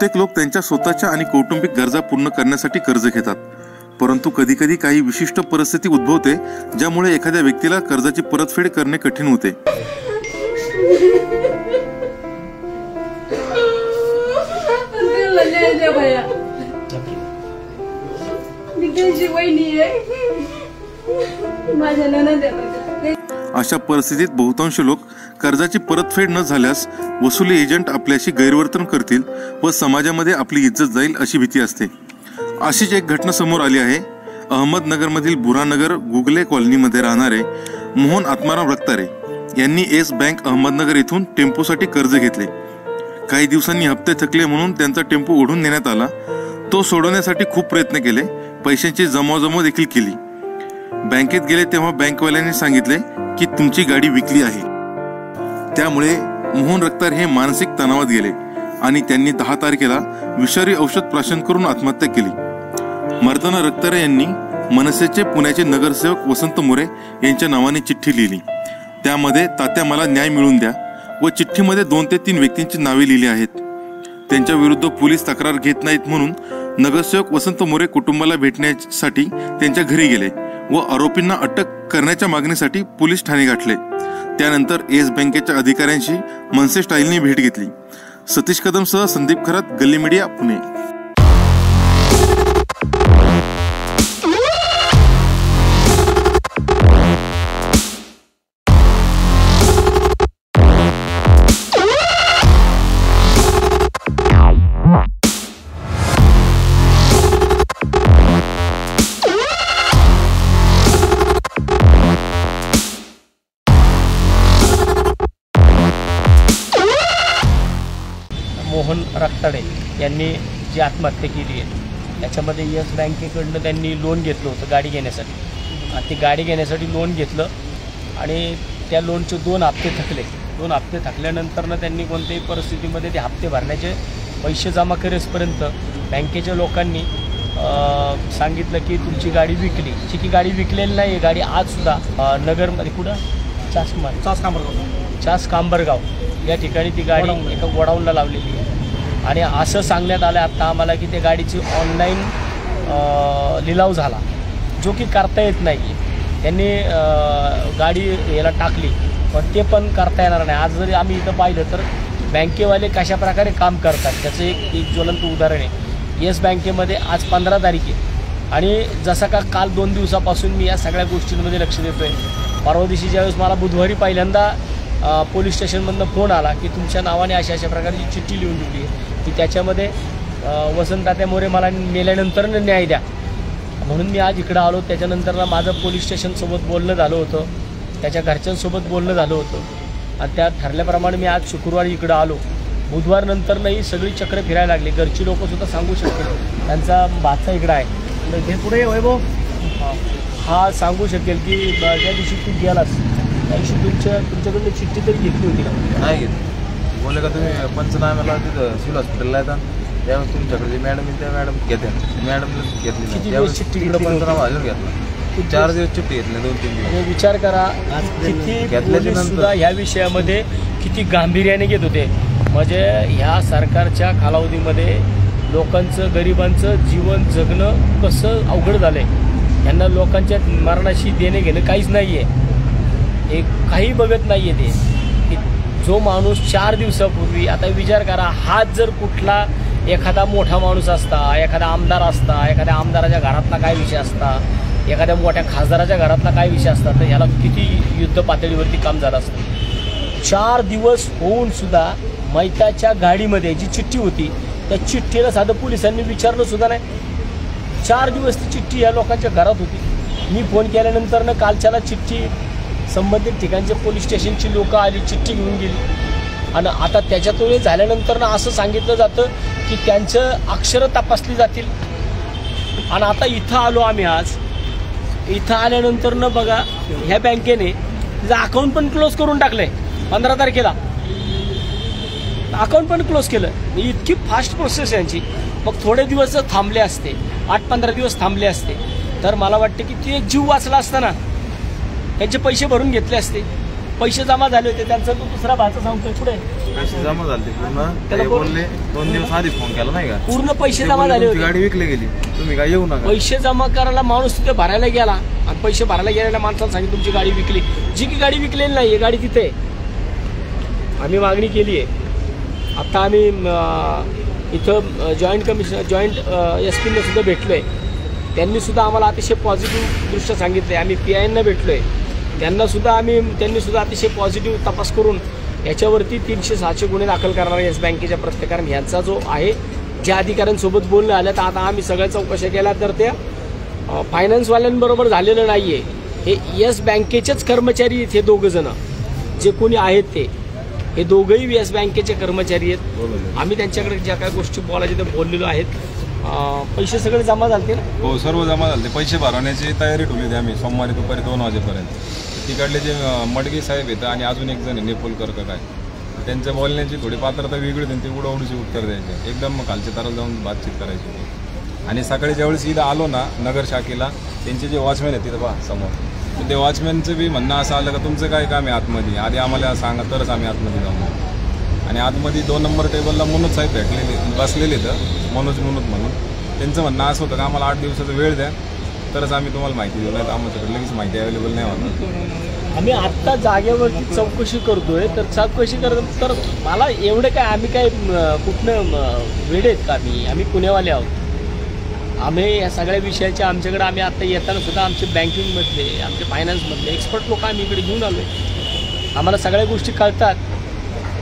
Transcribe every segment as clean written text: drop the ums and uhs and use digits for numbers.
बहुतेक लोक त्यांच्या स्वतःच्या आणि कौटुंबिक गरजा पूर्ण करण्यासाठी कर्ज घेतात, परंतु कधीकधी काही विशिष्ट परिस्थिती उद्भवते ज्यामुळे एखाद्या व्यक्तीला कर्जाची परतफेड करणे कठीण होते। अशा परिस्थितीत बहुतांश लोक कर्जाची परतफेड न झाल्यास वसुली एजंट आपल्याशी गैरवर्तन करतील व समाजामध्ये आपली इज्जत जाईल अशी भीती असते। अशीच एक घटना समोर आली आहे। अहमदनगरमधील बुरानगर गुगले कॉलनीमध्ये राहणारे मोहन आत्माराम रक्तारे यांनी येस बँक अहमदनगर येथून टेम्पोसाठी कर्ज घेतले। काही दिवसांनी हप्ते थकले म्हणून त्यांचा टेम्पो ओढून नेण्यात आला। तो सोडवण्यासाठी खूप प्रयत्न केले, पैशांची जमवाजमव देखील केली। बँकेत गेले तेव्हा बँकवाल्यांनी सांगितले की तुमची गाडी विकली आहे। त्यामुळे मोहन रक्तारे हे मानसिक तणावात गेले आणि त्यांनी 10 तारखेला विषारी औषध प्राशन करून आत्महत्या केली। मर्दाना रक्तारे यांनी मनसेचे पुण्याचे नगरसेवक वसंत मोरे यांच्या नावाने चिठ्ठी लिहिली। त्यामध्ये तात्या मला न्याय मिळवून द्या व चिठ्ठीमध्ये 2 ते 3 व्यक्तींची नावे लिहिली आहेत। त्यांच्या विरुद्ध पोलीस तक्रार घेत नाहीत म्हणून नगरसेवक वसंत मोरे कुटुंबाला भेटण्यासाठी त्यांच्या घरी गेले व आरोपींना अटक करण्याच्या मागणीसाठी पोलीस ठाणे गाठले। त्यानंतर येस बँकेच्या अधिकाऱ्यांशी मनसे स्टाईलने भेट घेतली। सतीश कदमसह संदीप खरात, गल्ली मीडिया, पुणे। मोहन रक्तारे यांनी जी आत्महत्या केली आहे त्याच्यामध्ये येस बँकेकडनं त्यांनी लोन घेतलं होतं गाडी घेण्यासाठी आणि ती गाडी घेण्यासाठी लोन घेतलं आणि त्या लोनचे 2 हप्ते थकले। 2 हप्ते थकल्यानंतरनं त्यांनी कोणत्याही परिस्थितीमध्ये ते हप्ते भरण्याचे पैसे जमा करेपर्यंत बँकेच्या लोकांनी सांगितलं की तुमची गाडी विकली। जी की गाडी विकलेली नाही आहे, गाडी आजसुद्धा नगरमध्ये कुठं चास कांबरगाव या ठिकाणी ती गाडी एका गोडाऊनला लावलेली आहे आणि असं सांगण्यात आलं आता आम्हाला की त्या गाडीची ऑनलाईन लिलाव झाला, जो की करता येत नाही आहे। त्यांनी गाडी याला टाकली पण ते पण करता येणार नाही। आज जरी आम्ही इथं पाहिलं तर बँकेवाले कशा प्रकारे काम करतात त्याचं एक ज्वलंत उदाहरण आहे। येस बँकेमध्ये आज 15 तारीख आहे आणि जसं का काल 2 दिवसापासून मी या सगळ्या गोष्टींमध्ये लक्ष देतो आहे। परवा दिवशी ज्यावेळेस मला बुधवारी पहिल्यांदा पोलीस स्टेशनमधनं फोन आला की तुमच्या नावाने अशा प्रकारची चिठ्ठी लिहून दिली आहे की त्याच्यामध्ये वसंत मोरे मला मेल्यानंतर न्याय द्या म्हणून मी आज इकडं आलो। त्याच्यानंतर माझं पोलीस स्टेशनसोबत बोलणं झालं होतं, त्याच्या घरच्यांसोबत बोलणं झालं होतं आणि त्या ठरल्याप्रमाणे मी आज शुक्रवारी इकडं आलो। बुधवारनंतरनं ही सगळी चक्र फिरायला लागली। घरची लोकंसुद्धा सांगू शकतील, त्यांचा भाचा इकडं आहे, हे पुढे वैभव हा सांगू शकेल की ज्या दिवशी तू गेलास त्या दिवशी तुमच्याकडून चिठ्ठी तरी घेतली होती का? नाही घेतली। बोलले का तुम्ही पंचनाम्याला तिथं सिव्हिल हॉस्पिटलला येतात त्यावेळेस तुमच्याकडे मॅडम त्या मॅडम घेते, मॅडमला घेतली त्यावेळेस चिठ्ठी पंचनामा हजर घेतला। 4 दिवस चिठ्ठी घेतली, 2-3 दिवस। विचार करा किती घेतल्यानंतर ह्या विषयामध्ये किती गांभीर्याने घेत होते। म्हणजे ह्या सरकारच्या कालावधीमध्ये लोकांचं गरिबांचं जीवन जगणं कसं अवघड झालं आहे। यांना लोकांच्या मरणाशी देणे घेणं काहीच नाही आहे, एक काही बघत नाही आहे ते की जो माणूस 4 दिवसापूर्वी, आता विचार करा हाच जर कुठला एखादा मोठा माणूस असता, एखादा आमदार असता, एखाद्या आमदाराच्या घरातला काय विषय असता, एखाद्या मोठ्या खासदाराच्या घरातला काय विषय असता तर ह्याला किती युद्ध पातळीवरती काम झालं असतं। 4 दिवस होऊन सुद्धा मैताच्या गाडीमध्ये जी चिठ्ठी होती त्या चिठ्ठीला साधं पोलिसांनी विचारलं सुद्धा नाही। 4 दिवस ती चिठ्ठी या लोकांच्या घरात होती। मी फोन केल्यानंतरनं कालच्याला चिठ्ठी संबंधित ठिकाणचे पोलीस स्टेशनची लोकं आली, चिठ्ठी घेऊन गेली आणि आता त्याच्यातून झाल्यानंतरनं असं सांगितलं जातं की त्यांचं अक्षरं तपासली जातील। आणि आता इथं आलो आम्ही, आज इथं आल्यानंतरनं बघा ह्या बँकेने तिचं अकाउंट पण क्लोज करून टाकलंय। 15 तारखेला अकाउंट पण क्लोज केलं। इतकी फास्ट प्रोसेस यांची। मग थोडे दिवस थांबले असते, 8-15 दिवस थांबले असते तर मला वाटते की ते जीव वाचला असता ना, त्यांचे पैसे भरून घेतले असते। पैसे जमा झाले होते त्यांचा तो दुसरा भाचा सांगतोय पुढे पैसे जमा झाले पूर्ण. ते बोलले 2 दिवस आधी फोन केला नाही का, पूर्ण पैसे जमा झाले होते. गाडी विकली गेली, तुम्ही काय येऊ नका. पैसे जमा करायला माणूस तिथे भरायला गेला आणि पैसे भरायला गेलेल्या माणसाला सांगितलं तुमची गाडी विकली. जी की गाडी विकलेली नाही, गाडी तिथे आहे. आम्ही मागणी केली आहे. आता आम्ही इथं जॉईंट SP सुद्धा भेटलो आहे. त्यांनी सुद्धा आम्हाला अतिशय पॉझिटिव्ह दृष्ट सांगितलं आहे. आम्ही PINना भेटलो आहे, त्यांनी सुद्धा अतिशय पॉझिटिव्ह तपास करून याच्यावरती 300-600 गुन्हे दाखल करणार येस बँकेच्या प्रत्येक. कारण ह्यांचा जो आहे ज्या अधिकाऱ्यांसोबत बोलणं आलं तर आता आम्ही सगळ्या चौकशा केल्या तर त्या फायनान्सवाल्यांबरोबर झालेलं नाही आहे. हे येस बँकेचेच कर्मचारी आहेत. हे दोघं जण जे कोणी आहेत हे दोघंही येस बँकेचे कर्मचारी आहेत. आम्ही त्यांच्याकडे ज्या काही गोष्टी बोलायच्या त्या बोललेलो आहेत. पैसे सगळे जमा झाले ना? हो, सर्व जमा झाले. पैसे भरवण्याची तयारी ठेवली होती आम्ही सोमवारी दुपारी 2 वाजेपर्यंत. तिकडले जे मडगे साहेब आहेत आणि अजून एक जण आहे नेपोलकर का काय, त्यांच्या बोलण्याची थोडी पात्रता वेगळी होती. ती उडवडीची उत्तर द्यायचे, एकदम खालच्या तराला जाऊन बातचीत करायची होती. आणि सकाळी ज्यावेळेस इथं आलो ना नगर शाखेला, त्यांचे जे वॉचमॅन आहेत तिथं पहा समोर, तर ते वॉचमॅनचं बी म्हणणं असं आलं का तुमचं काय काम आहे आतमध्ये, आधी आम्हाला सांगा तरच आम्ही आतमध्ये जाऊ. आणि आतमध्ये 2 नंबर टेबलला मनोज साहेब बसलेले तर मनोज म्हणून त्यांचं म्हणणं असं होतं का आम्हाला 8 दिवसाचा वेळ द्या तरच आम्ही तुम्हाला माहिती देऊ, नाही तर आमच्याकडे लगेच माहिती अवेलेबल नाही होणार. आम्ही आत्ता जागेवरती चौकशी करतोय. तर चौकशी तर मला एवढं काय आम्ही काय कुठनं वेळ आहेत का? आम्ही पुणेवाले आहोत. आम्ही या सगळ्या विषयाच्या आमच्याकडे आम्ही आत्ता येताना सुद्धा आमचे बँकिंगमधले आमचे फायनान्समधले एक्सपर्ट लोक आम्ही इकडे घेऊन आलो आहे. आम्हाला सगळ्या गोष्टी कळतात.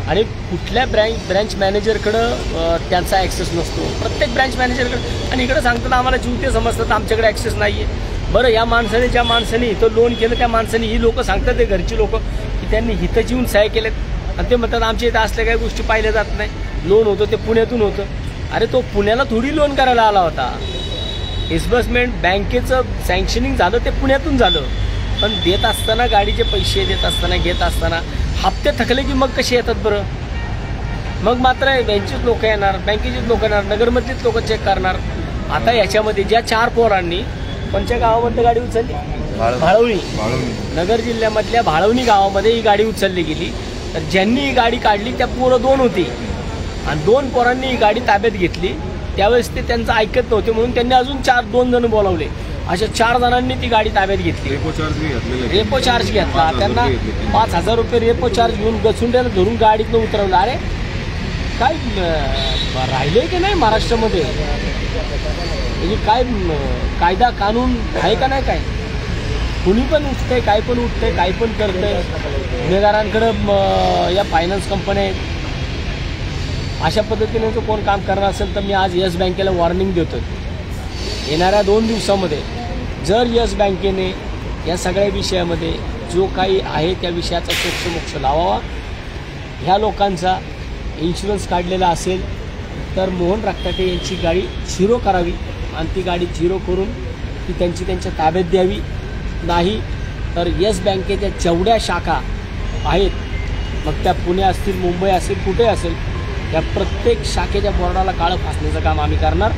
आणि कुठल्या ब्रँच मॅनेजरकडं त्यांचा ॲक्सेस नसतो, प्रत्येक ब्रँच मॅनेजरकडे. आणि इकडे सांगताना आम्हाला जीवते समजतं तर आमच्याकडे ॲक्सेस नाही आहे. बरं, या माणसाने ज्या माणसाने इथं लोन केलं त्या माणसाने ही लोक सांगतात ते घरची लोक की त्यांनी इथं येऊन सह्या केल्यात आणि ते म्हणतात आमच्या इथं असल्या काही गोष्टी पाहिल्या जात नाही. लोन होतं ते पुण्यातून होतं. अरे तो पुण्याला थोडी लोन करायला आला होता. डिस्बर्समेंट बँकेचं सँक्शनिंग झालं ते पुण्यातून झालं. पण देत असताना गाडीचे पैसे देत असताना घेत असताना हप्ते थकले की मग कसे येतात बरं? मग मात्र बँकेचेच लोक येणार, बँकेचेच लोक येणार, नगरमधलीच लोक चेक करणार. आता याच्यामध्ये ज्या 4 पोरांनी कोणत्या गावामध्ये गाडी उचलली? भाळवणी. नगर जिल्ह्यामधल्या भाळवणी गावामध्ये ही गाडी उचलली गेली. तर ज्यांनी ही गाडी काढली त्या पोरं 2 होती आणि 2 पोरांनी ही गाडी ताब्यात घेतली. त्यावेळेस ते त्यांचं ऐकत नव्हते म्हणून त्यांनी अजून 2 जण बोलावले. अशा 4 जणांनी ती गाडी ताब्यात घेतली. रेपो चार्ज घेतला त्यांना. 5,000 रुपये रेपो चार्ज घेऊन गचुंड्याला धरून गाडीतनं उतरवलं. अरे काय राहिलंय की नाही महाराष्ट्रामध्ये? म्हणजे काय कायदा कानून आहे का नाही? काय कुणी पण उठतंय, काय पण उठतंय, काय पण करतंय. गुन्हेगारांकडं या फायनान्स कंपन्या आहेत. अशा पद्धतीने जो कोण काम करणार असेल तर मी आज येस बँकेला वॉर्निंग देतो. येणाऱ्या 2 दिवसामध्ये जर येस बँकेने या सगळ्या विषयामध्ये जो काही आहे त्या विषयाचा सोक्ष लावावा. ह्या लोकांचा इन्शुरन्स काढलेला असेल तर मोहन रक्ताटे यांची गाडी 0 करावी आणि ती गाडी 0 करून ती त्यांच्या ताब्यात द्यावी. नाही तर येस बँकेच्या जेवढ्या शाखा आहेत मग त्या पुणे असतील, मुंबई असेल, कुठे असेल, या प्रत्येक शाखेच्या बोर्डाला काळं फासण्याचं काम आम्ही करणार.